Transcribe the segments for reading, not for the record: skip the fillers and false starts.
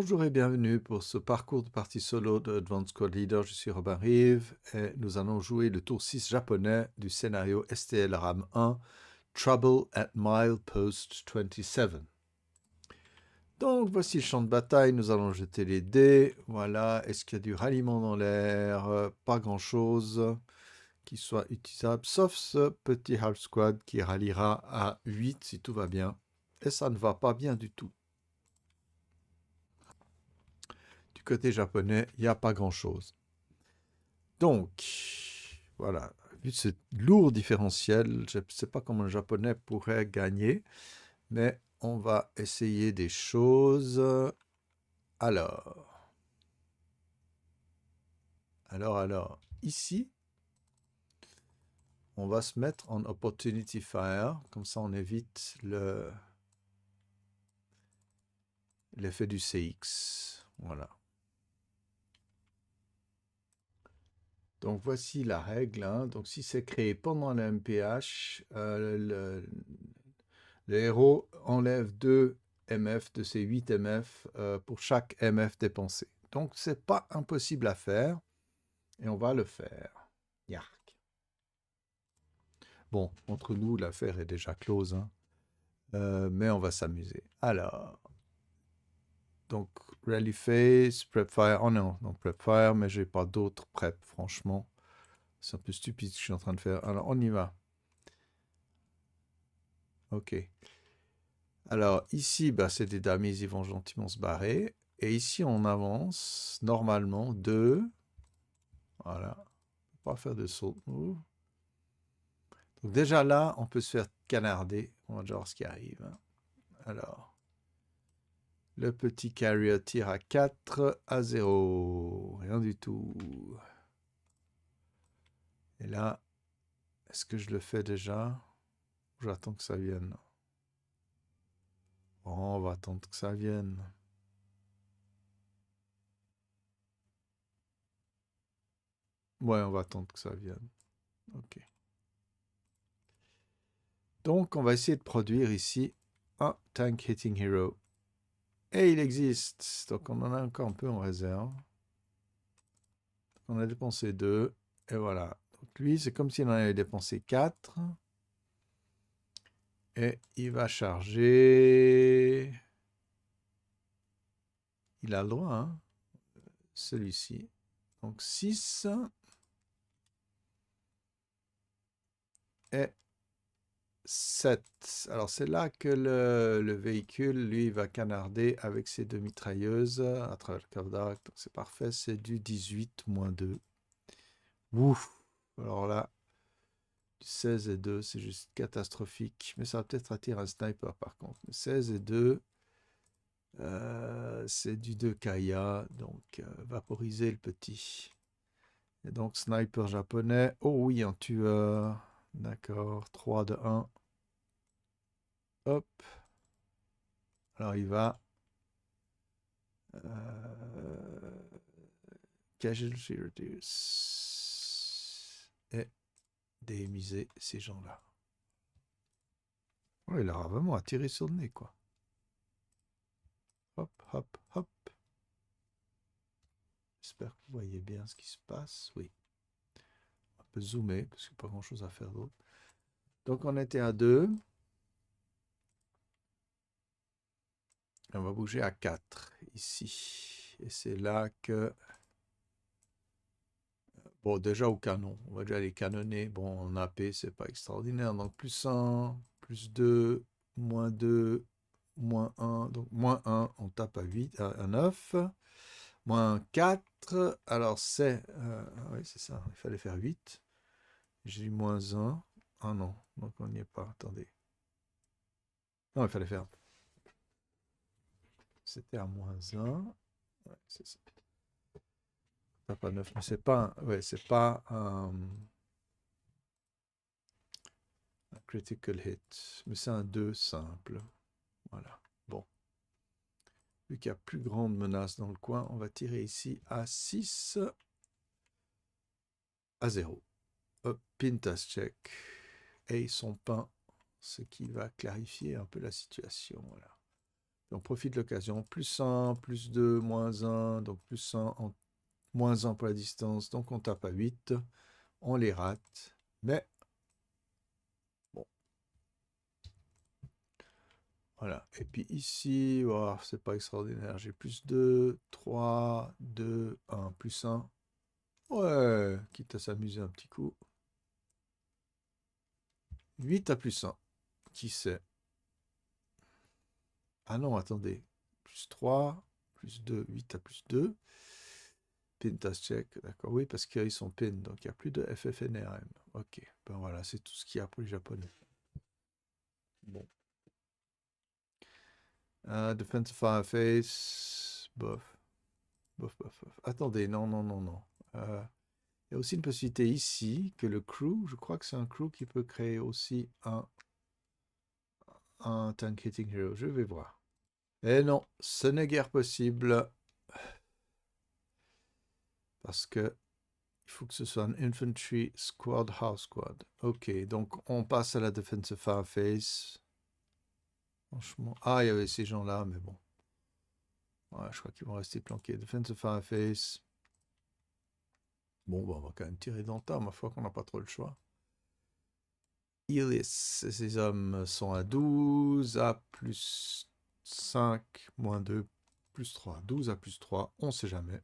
Bonjour et bienvenue pour ce parcours de partie solo de Advanced Squad Leader. Je suis Robin Rive et nous allons jouer le tour 6 japonais du scénario STL RAM 1, Trouble at Milepost 27. Donc voici le champ de bataille, nous allons jeter les dés. Voilà, est-ce qu'il y a du ralliement dans l'air? Pas grand-chose qui soit utilisable, sauf ce petit half squad qui ralliera à 8 si tout va bien. Et ça ne va pas bien du tout. Du côté japonais, il n'y a pas grand-chose. Donc, voilà, vu ce lourd différentiel, je ne sais pas comment le japonais pourrait gagner, mais on va essayer des choses. Alors, ici, on va se mettre en Opportunity Fire, comme ça on évite l'effet du CX. Voilà. Donc voici la règle. Donc si c'est créé pendant le MPH, le héros enlève 2 MF de ses 8 MF pour chaque MF dépensé. Donc c'est pas impossible à faire et on va le faire. Yark. Bon, entre nous, l'affaire est déjà close, mais on va s'amuser. Alors, donc Rally Phase, Prep Fire. Oh non, donc Prep Fire, mais j'ai pas d'autres prep, franchement. C'est un peu stupide ce que je suis en train de faire. Alors, on y va. Ok. Alors, ici, bah, c'est des dames, ils vont gentiment se barrer. Et ici, on avance normalement 2. Voilà. On va pas faire de saut de move. Donc, déjà là, on peut se faire canarder. On va déjà voir ce qui arrive. Alors, le petit carrier tire à 4 à 0. Rien du tout. Et là, est-ce que je le fais déjà? J'attends que ça vienne. Bon, on va attendre que ça vienne. Ouais, on va attendre que ça vienne. Ok. Donc, on va essayer de produire ici un Tank Hitting Hero. Et il existe. Donc, on en a encore un peu en réserve. On a dépensé 2. Et voilà. Donc, lui, c'est comme s'il en avait dépensé 4. Et il va charger. Il a le droit, hein, celui-ci. Donc, 6. Et 7. Alors, c'est là que le véhicule, lui, va canarder avec ses deux mitrailleuses à travers le cave d'arc. Donc, c'est parfait. C'est du 18 moins 2. Ouf. Alors là, 16 et 2, c'est juste catastrophique. Mais ça va peut-être attirer un sniper par contre. 16 et 2, c'est du 2 Kaya. Donc, vaporiser le petit. Et donc, sniper japonais. Oh oui, un tueur. D'accord. 3 de 1. Hop. Alors, il va. Casualty reduce. Et démiser ces gens-là. Oh, il aura vraiment attiré sur le nez, quoi. Hop, hop, hop. J'espère que vous voyez bien ce qui se passe. Oui. On peut zoomer parce qu'il n'y a pas grand-chose à faire d'autre. Donc on était à 2. On va bouger à 4 ici. Et c'est là que... Bon, déjà au canon. On va déjà les canonner. Bon, en AP, c'est pas extraordinaire. Donc plus 1, plus 2, moins 2, moins 1. Donc moins 1, on tape à 8, à 9. Moins 4. Alors c'est... oui, c'est ça. Il fallait faire 8. J'ai eu moins 1. Ah non, donc on n'y est pas. Attendez. Non, il fallait faire. C'était à moins 1. Ouais, c'est ça. Pas 9, mais c'est pas, ouais, c'est pas un critical hit, mais c'est un 2 simple. Voilà. Bon. Vu qu'il y a plus grande menace dans le coin, on va tirer ici à 6 à 0. Hop, Pintas check. Et ils sont peints, ce qui va clarifier un peu la situation. Voilà. On profite de l'occasion. Plus 1, plus 2, moins 1. Donc plus 1, moins 1 pour la distance. Donc on tape à 8. On les rate. Mais bon. Voilà. Et puis ici, oh, c'est pas extraordinaire. J'ai plus 2, 3, 2, 1, plus 1. Ouais, quitte à s'amuser un petit coup. 8 à plus 1. Qui sait? Ah non, attendez. Plus 3, plus 2, 8 à plus 2. Pin task check, d'accord. Oui, parce qu'ils sont pin, donc il n'y a plus de FFNRM. Ok, ben voilà, c'est tout ce qu'il y a pour les japonais. Bon. Defensive Fireface, bof. Bof, bof, bof. Attendez, non, non, non, non. Il y a aussi une possibilité ici que le crew, je crois que c'est un crew qui peut créer aussi un tank hitting hero. Je vais voir. Et non, ce n'est guère possible parce que il faut que ce soit un infantry squad, house squad. Ok, donc on passe à la defensive fireface. Franchement, ah, il y avait ces gens-là, mais bon. Ouais, je crois qu'ils vont rester planqués. Defensive fireface. Bon, bah, on va quand même tirer dans le tas, ma foi qu'on n'a pas trop le choix. Illis, ces hommes sont à 12, à plus 5, moins 2, plus 3. 12 à plus 3, on sait jamais.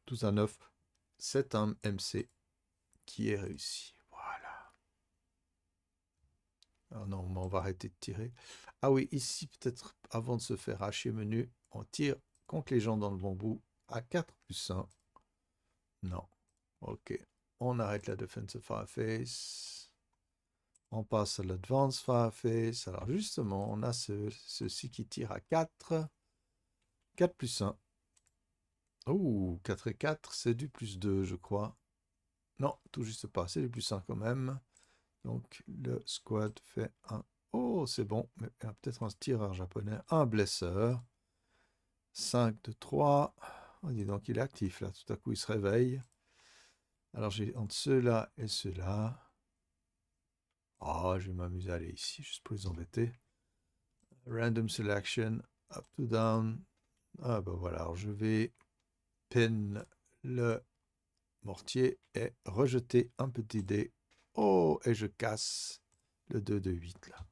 12 à 9, c'est un MC qui est réussi. Voilà. Alors non, on va arrêter de tirer. Ah oui, ici, peut-être, avant de se faire hacher menu, on tire contre les gens dans le bon bout à 4 plus 1. Non. Ok. On arrête la defensive fireface. On passe à l'advanced fireface. Alors justement, on a ceci qui tire à 4. 4 plus 1. Oh, 4 et 4, c'est du plus 2, je crois. Non, tout juste pas. C'est du plus 1 quand même. Donc, le squad fait un... Oh, c'est bon. Mais il y a peut-être un tireur japonais. Un blesseur. 5 de 3. Oh, dis donc, il est actif là. Tout à coup, il se réveille. Alors, j'ai entre ceux-là et ceux-là. Oh, je vais m'amuser à aller ici, juste pour les embêter. Random selection. Up to down. Ah, ben voilà. Alors, je vais pin le mortier et rejeter un petit dé. Oh, et je casse le 2 de 8 là.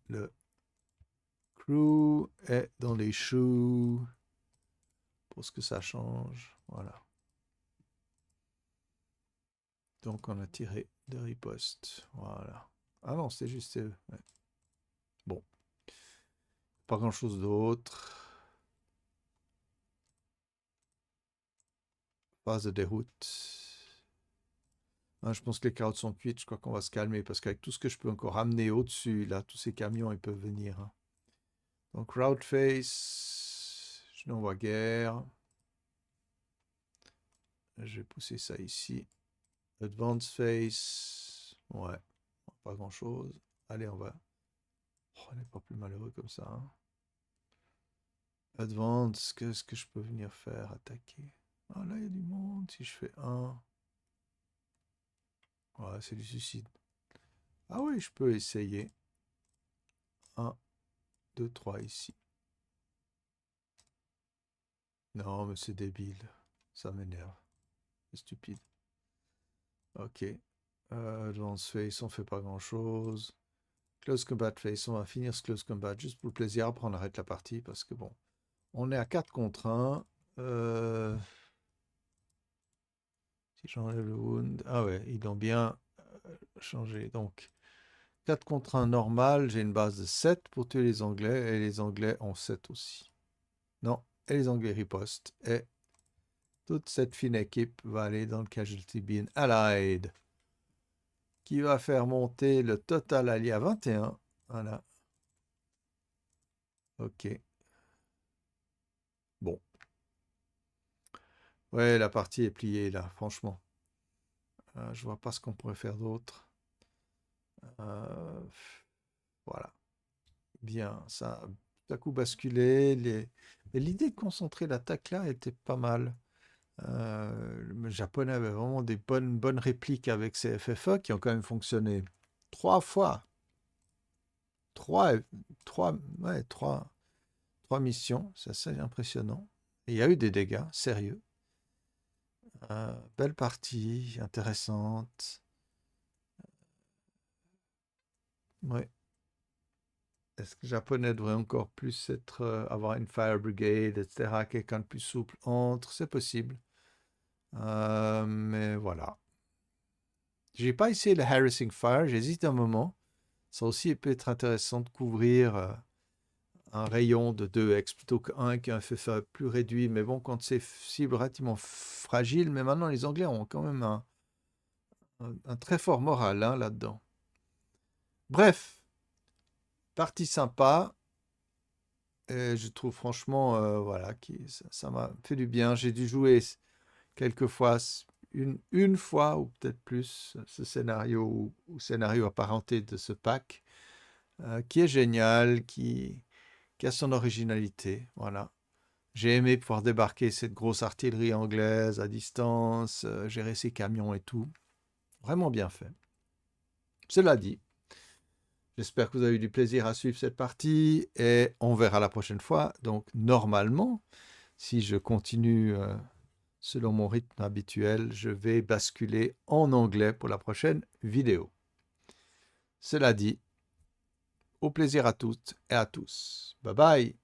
Le crew est dans les choux. Pour ce que ça change. Voilà. Donc on a tiré de riposte. Voilà. Ah non, c'était juste eux. Ouais. Bon. Pas grand chose d'autre. Phase de déroute. Ah, je pense que les carottes sont cuites. Je crois qu'on va se calmer parce qu'avec tout ce que je peux encore ramener au-dessus, là, tous ces camions, ils peuvent venir. Hein. Donc route face. Je n'en vois guère. Je vais pousser ça ici. Advance face. Ouais. Pas grand chose. Allez, on va. Oh, on n'est pas plus malheureux comme ça. Hein. Advance, qu'est-ce que je peux venir faire? Attaquer. Ah là, il y a du monde. Si je fais un. Ouais, c'est du suicide. Ah oui, je peux essayer. 1, 2, 3 ici. Non, mais c'est débile. Ça m'énerve. C'est stupide. Ok. Advance face, on fait pas grand-chose. Close combat face, on va finir ce close combat juste pour le plaisir. Après, on arrête la partie parce que bon. On est à 4 contre 1. Si j'enlève le wound. Ah ouais, ils l'ont bien changé. Donc, 4 contre 1 normal, j'ai une base de 7 pour tuer les Anglais, et les Anglais ont 7 aussi. Non, et les Anglais ripostent, et toute cette fine équipe va aller dans le Casualty Bin Allied, qui va faire monter le total allié à 21. Voilà. Ok. Bon. Ouais, la partie est pliée là, franchement. Je vois pas ce qu'on pourrait faire d'autre. Euh, voilà. Bien, ça a tout à coup basculé. Mais l'idée de concentrer l'attaque là était pas mal. Le japonais avait vraiment des bonnes répliques avec ses FFE qui ont quand même fonctionné 3 fois. trois, ouais, trois missions, c'est assez impressionnant. Et il y a eu des dégâts, sérieux. Belle partie, intéressante. Ouais. Est-ce que le japonais devrait encore plus être, avoir une fire brigade, etc., quelqu'un de plus souple entre? C'est possible. Mais voilà. J'ai pas essayé le harassing fire, j'hésite un moment. Ça aussi peut être intéressant de couvrir un rayon de 2x plutôt qu'un qui a un feu plus réduit. Mais bon, quand c'est cible relativement fragile, mais maintenant les Anglais ont quand même un très fort moral hein, là-dedans. Bref, partie sympa. Et je trouve franchement, voilà, ça m'a fait du bien. J'ai dû jouer quelques fois, une fois ou peut-être plus, ce scénario ou scénario apparenté de ce pack, qui est génial, qui a son originalité. Voilà. J'ai aimé pouvoir débarquer cette grosse artillerie anglaise à distance, gérer ses camions et tout. Vraiment bien fait. Cela dit, j'espère que vous avez eu du plaisir à suivre cette partie et on verra la prochaine fois. Donc, normalement, si je continue selon mon rythme habituel, je vais basculer en anglais pour la prochaine vidéo. Cela dit, au plaisir à toutes et à tous. Bye bye.